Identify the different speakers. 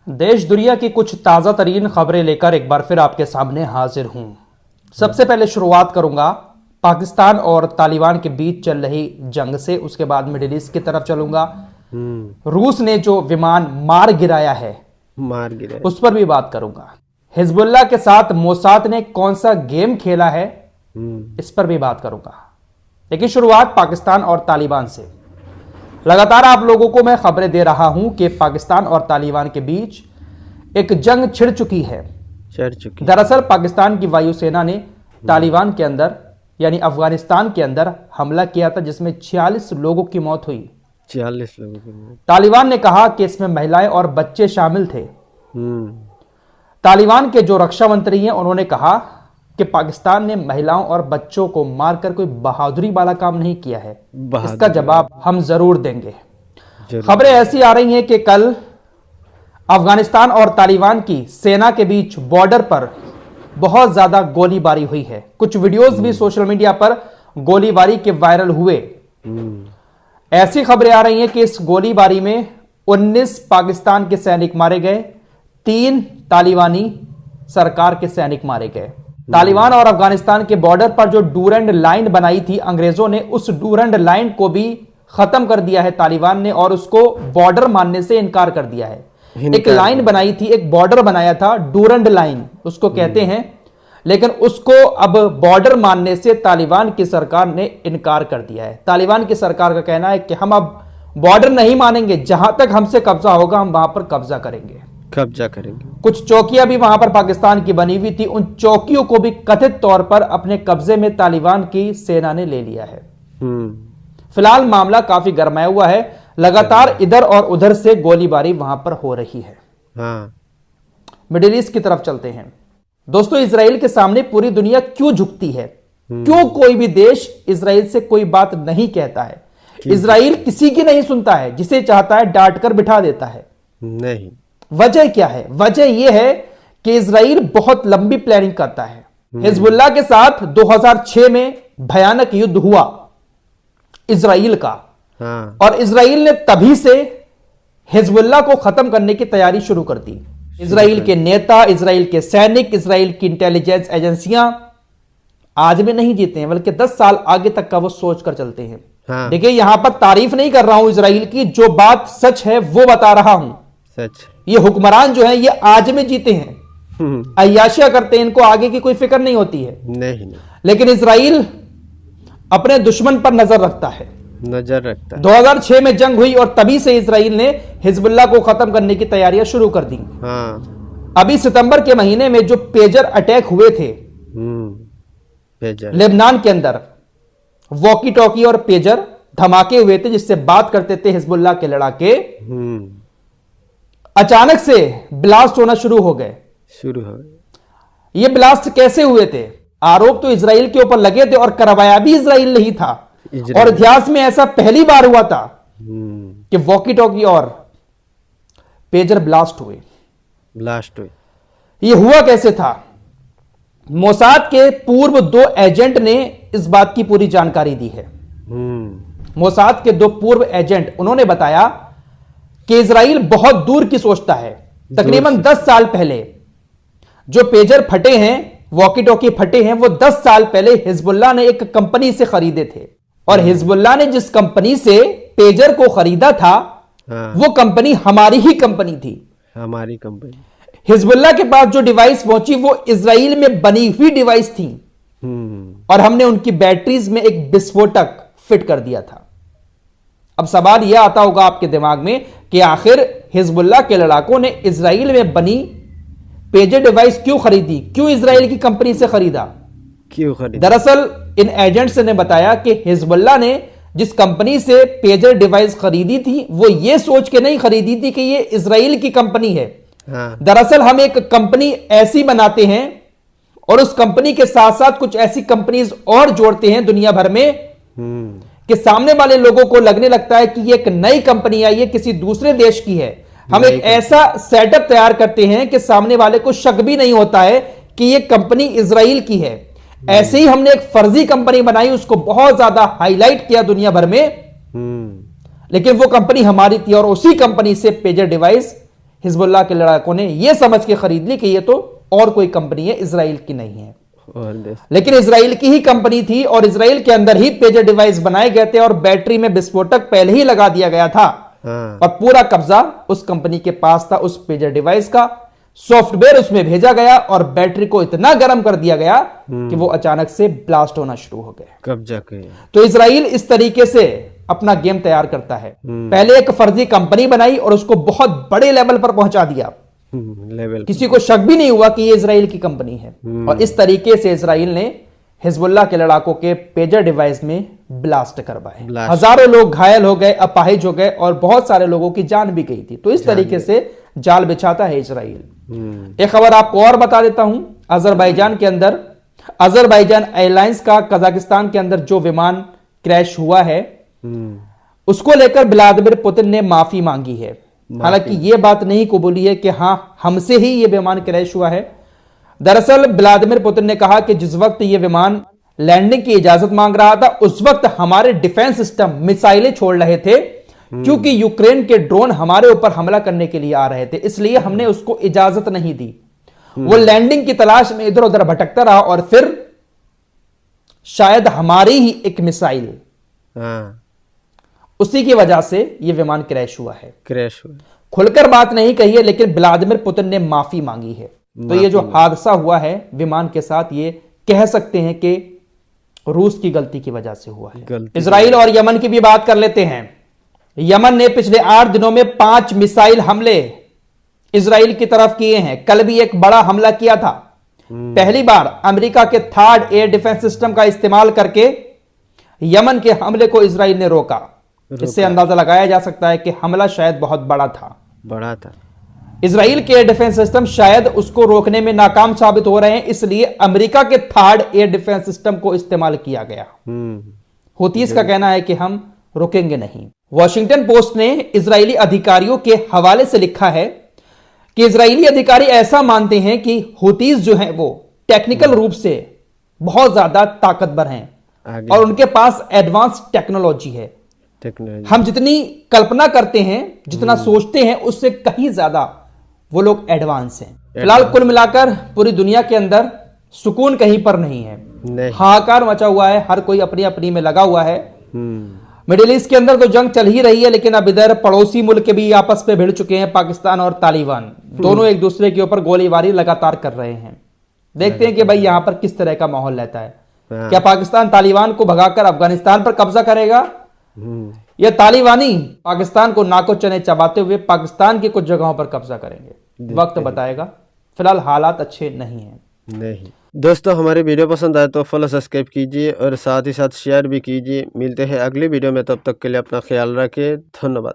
Speaker 1: देश दुनिया की कुछ ताज़ा तरीन खबरें लेकर एक बार फिर आपके सामने हाजिर हूं। सबसे पहले शुरुआत करूंगा पाकिस्तान और तालिबान के बीच चल रही जंग से, उसके बाद मिडिल ईस्ट की तरफ चलूंगा। रूस ने जो विमान मार गिराया है उस पर भी बात करूंगा। हिजबुल्लाह के साथ मोसाद ने कौन सा गेम खेला है इस पर भी बात करूंगा। लेकिन शुरुआत पाकिस्तान और तालिबान से। लगातार आप लोगों को मैं खबरें दे रहा हूं कि पाकिस्तान और तालिबान के बीच एक जंग छिड़ चुकी है। दरअसल पाकिस्तान की वायुसेना ने तालिबान के अंदर यानी अफगानिस्तान के अंदर हमला किया था, जिसमें 46 लोगों की मौत हुई।
Speaker 2: 46 लोगों की मौत।
Speaker 1: तालिबान ने कहा कि इसमें महिलाएं और बच्चे शामिल थे। तालिबान के जो रक्षा मंत्री हैं उन्होंने कहा कि पाकिस्तान ने महिलाओं और बच्चों को मारकर कोई बहादुरी वाला काम नहीं किया है, इसका जवाब हम जरूर देंगे। खबरें ऐसी आ रही हैं कि कल अफगानिस्तान और तालिबान की सेना के बीच बॉर्डर पर बहुत ज्यादा गोलीबारी हुई है। कुछ वीडियोस भी सोशल मीडिया पर गोलीबारी के वायरल हुए। ऐसी खबरें आ रही हैं कि इस गोलीबारी में 19 पाकिस्तान के सैनिक मारे गए, 3 तालिबानी सरकार के सैनिक मारे गए। तालिबान और अफगानिस्तान के बॉर्डर पर जो डूरेंड लाइन बनाई थी, अंग्रेजों ने उस डूरेंड लाइन को भी खत्म कर दिया है तालिबान ने, और उसको बॉर्डर मानने से इनकार कर दिया है। एक लाइन बनाई थी, एक बॉर्डर बनाया था, डूरेंड लाइन उसको कहते हैं, लेकिन उसको अब बॉर्डर मानने से तालिबान की सरकार ने इनकार कर दिया है। तालिबान की सरकार का कहना है कि हम अब बॉर्डर नहीं मानेंगे, जहां तक हमसे कब्जा होगा हम वहां पर कब्जा करेंगे। कुछ चौकियां भी वहां पर पाकिस्तान की बनी हुई थी, उन चौकियों को भी कथित तौर पर अपने कब्जे में तालिबान की सेना ने ले लिया है। फिलहाल मामला काफी गरमाया हुआ है, लगातार इधर और उधर से गोलीबारी वहां पर हो रही है। मिडिल ईस्ट की तरफ चलते हैं। दोस्तों, इजराइल के सामने पूरी दुनिया क्यों झुकती है? क्यों कोई भी देश इजराइल से कोई बात नहीं कहता है? इजराइल किसी की नहीं सुनता है, जिसे चाहता है डांट कर बिठा देता है।
Speaker 2: नहीं,
Speaker 1: वजह क्या है? वजह यह है कि इजराइल बहुत लंबी प्लानिंग करता है। हिजबुल्लाह के साथ 2006 में भयानक युद्ध हुआ इजराइल का, और इजराइल ने तभी से हिजबुल्लाह को खत्म करने की तैयारी शुरू कर दी। इजराइल के नेता, इजराइल के सैनिक, इजराइल की इंटेलिजेंस एजेंसियां आज भी नहीं जीते हैं, बल्कि 10 साल आगे तक का वो सोच कर चलते हैं। देखिए, यहां पर तारीफ नहीं कर रहा हूं इजराइल की, जो बात सच है वो बता रहा हूं।
Speaker 2: सच,
Speaker 1: ये हुक्मरान जो है ये आज में जीते हैं, अय्याशिया करते हैं, इनको आगे की कोई फिक्र नहीं होती है।
Speaker 2: नहीं।
Speaker 1: लेकिन इजराइल अपने दुश्मन पर नजर रखता है। 2006 में जंग हुई और तभी से इजराइल ने हिजबुल्लाह को खत्म करने की तैयारियां शुरू कर दी। अभी सितंबर के महीने में जो पेजर अटैक हुए थे लेबनान के अंदर, वॉकी टॉकी और पेजर धमाके हुए थे जिससे बात करते थे हिजबुल्लाह के लड़ाके, अचानक से ब्लास्ट होना शुरू हो गए। ये ब्लास्ट कैसे हुए थे? आरोप तो इजराइल के ऊपर लगे थे और करवाया भी इजराइल नहीं था, और इतिहास में ऐसा पहली बार हुआ था कि वॉकी टॉकी और पेजर ब्लास्ट हुए। ये हुआ कैसे था? मोसाद के पूर्व 2 एजेंट ने इस बात की पूरी जानकारी दी है। मोसाद के 2 पूर्व एजेंट, उन्होंने बताया कि इजराइल बहुत दूर की सोचता है। तकरीबन 10 साल पहले जो पेजर फटे हैं, वॉकी टॉकी फटे हैं, वो 10 साल पहले हिजबुल्लाह ने एक कंपनी से खरीदे थे, और हिजबुल्लाह ने जिस कंपनी से पेजर को खरीदा था वो कंपनी हमारी ही कंपनी थी।
Speaker 2: हमारी कंपनी।
Speaker 1: हिजबुल्लाह के पास जो डिवाइस पहुंची वो इजराइल में बनी हुई डिवाइस थी, और हमने उनकी बैटरीज में एक विस्फोटक फिट कर दिया था। अब सवाल यह आता होगा आपके दिमाग में कि आखिर हिजबुल्लाह के लड़ाकों ने इजराइल में बनी पेजर डिवाइस क्यों खरीदी? क्यों इजराइल की कंपनी से खरीदा? दरअसल इन एजेंट्स ने बताया कि हिजबुल्लाह ने जिस कंपनी से पेजर डिवाइस खरीदी थी वो ये सोच के नहीं खरीदी थी कि ये इजराइल की कंपनी है। दरअसल हम एक कंपनी ऐसी बनाते हैं और उस कंपनी के साथ साथ कुछ ऐसी कंपनीज और जोड़ते हैं दुनिया भर में कि सामने वाले लोगों को लगने लगता है कि ये एक नई कंपनी है, ये किसी दूसरे देश की है। हम एक ऐसा सेटअप तैयार करते हैं कि सामने वाले को शक भी नहीं होता है कि ये कंपनी इजराइल की है। ऐसे ही हमने एक फर्जी कंपनी बनाई, उसको बहुत ज्यादा हाईलाइट किया दुनिया भर में, लेकिन वो कंपनी हमारी थी और उसी कंपनी से पेजर डिवाइस हिजबुल्लाह के लड़ाकों ने यह समझ के खरीद ली कि ये तो और कोई कंपनी है, इसराइल की नहीं है। लेकिन इसराइल की ही कंपनी थी और इसराइल के अंदर ही पेजर डिवाइस बनाए गए थे और बैटरी में विस्फोटक पहले ही लगा दिया गया था। और पूरा कब्जा उस कंपनी के पास था उस पेजर डिवाइस का। सॉफ्टवेयर उसमें भेजा गया और बैटरी को इतना गर्म कर दिया गया कि वो अचानक से ब्लास्ट होना शुरू हो गए, कब्जा किया। तो इसराइल इस तरीके से अपना गेम तैयार करता है। पहले एक फर्जी कंपनी बनाई और उसको बहुत बड़े लेवल पर पहुंचा दिया, किसी को शक भी नहीं हुआ कि ये इसराइल की कंपनी है। और इस तरीके से इसराइल ने हिजबुल्लाह के लड़ाकों के पेजर डिवाइस में ब्लास्ट करवाए। हजारों लोग घायल हो गए, अपाहिज हो गए और बहुत सारे लोगों की जान भी गई थी। तो इस तरीके से जाल बिछाता है इसराइल। एक खबर आपको और बता देता हूं, अजरबैजान के अंदर अजरबैजान एयरलाइंस का कजाकिस्तान के अंदर जो विमान क्रैश हुआ है उसको लेकर व्लादिमीर पुतिन ने माफी मांगी है। हालांकि यह बात नहीं कबूली है कि हां हमसे ही यह विमान क्रैश हुआ है। दरअसल व्लादिमीर पुतिन ने कहा कि जिस वक्त यह विमान लैंडिंग की इजाजत मांग रहा था उस वक्त हमारे डिफेंस सिस्टम मिसाइलें छोड़ रहे थे, क्योंकि यूक्रेन के ड्रोन हमारे ऊपर हमला करने के लिए आ रहे थे, इसलिए हमने उसको इजाजत नहीं दी। वो लैंडिंग की तलाश में इधर उधर भटकता रहा और फिर शायद हमारी ही एक मिसाइल उसी की वजह से यह विमान क्रैश हुआ है। खुलकर बात नहीं कही है, लेकिन व्लादिमीर पुतिन ने माफी मांगी है। तो ये जो हादसा हुआ है विमान के साथ, ये कह सकते हैं कि रूस की गलती की वजह से हुआ है। इजराइल और यमन की भी बात कर लेते हैं। यमन ने पिछले 8 दिनों में 5 मिसाइल हमले इजराइल की तरफ किए हैं। कल भी एक बड़ा हमला किया था। पहली बार अमेरिका के थर्ड एयर डिफेंस सिस्टम का इस्तेमाल करके यमन के हमले को इजराइल ने रोका। इससे अंदाजा लगाया जा सकता है कि हमला शायद बहुत बड़ा था। इजराइल के एयर डिफेंस सिस्टम शायद उसको रोकने में नाकाम साबित हो रहे हैं, इसलिए अमेरिका के थर्ड एयर डिफेंस सिस्टम को इस्तेमाल किया गया। हुतीस का कहना है कि हम रुकेंगे नहीं। वॉशिंगटन पोस्ट ने इजरायली अधिकारियों के हवाले से लिखा है कि इजरायली अधिकारी ऐसा मानते हैं कि हुतीस जो हैं वो टेक्निकल रूप से बहुत ज्यादा ताकतवर हैं और उनके पास एडवांस टेक्नोलॉजी है। हम जितनी कल्पना करते हैं, जितना सोचते हैं, उससे कहीं ज्यादा वो लोग एडवांस हैं। फिलहाल कुल मिलाकर पूरी दुनिया के अंदर सुकून कहीं पर नहीं है। हाहाकार मचा हुआ है, हर कोई अपनी अपनी में लगा हुआ है। मिडिल ईस्ट के अंदर तो जंग चल ही रही है, लेकिन अब इधर पड़ोसी मुल्क भी आपस में भिड़ चुके हैं। पाकिस्तान और तालिबान दोनों एक दूसरे के ऊपर गोलीबारी लगातार कर रहे हैं। देखते हैं कि भाई यहां पर किस तरह का माहौल रहता है। क्या पाकिस्तान तालिबान को भगाकर अफगानिस्तान पर कब्जा करेगा, या तालिबानी पाकिस्तान को नाको चने चबाते हुए पाकिस्तान की कुछ जगहों पर कब्जा करेंगे? वक्त बताएगा। फिलहाल हालात अच्छे नहीं हैं।
Speaker 2: दोस्तों, हमारी वीडियो पसंद आए तो फॉलो सब्सक्राइब कीजिए और साथ ही साथ शेयर भी कीजिए। मिलते हैं अगली वीडियो में, तब तक के लिए अपना ख्याल रखिए। धन्यवाद।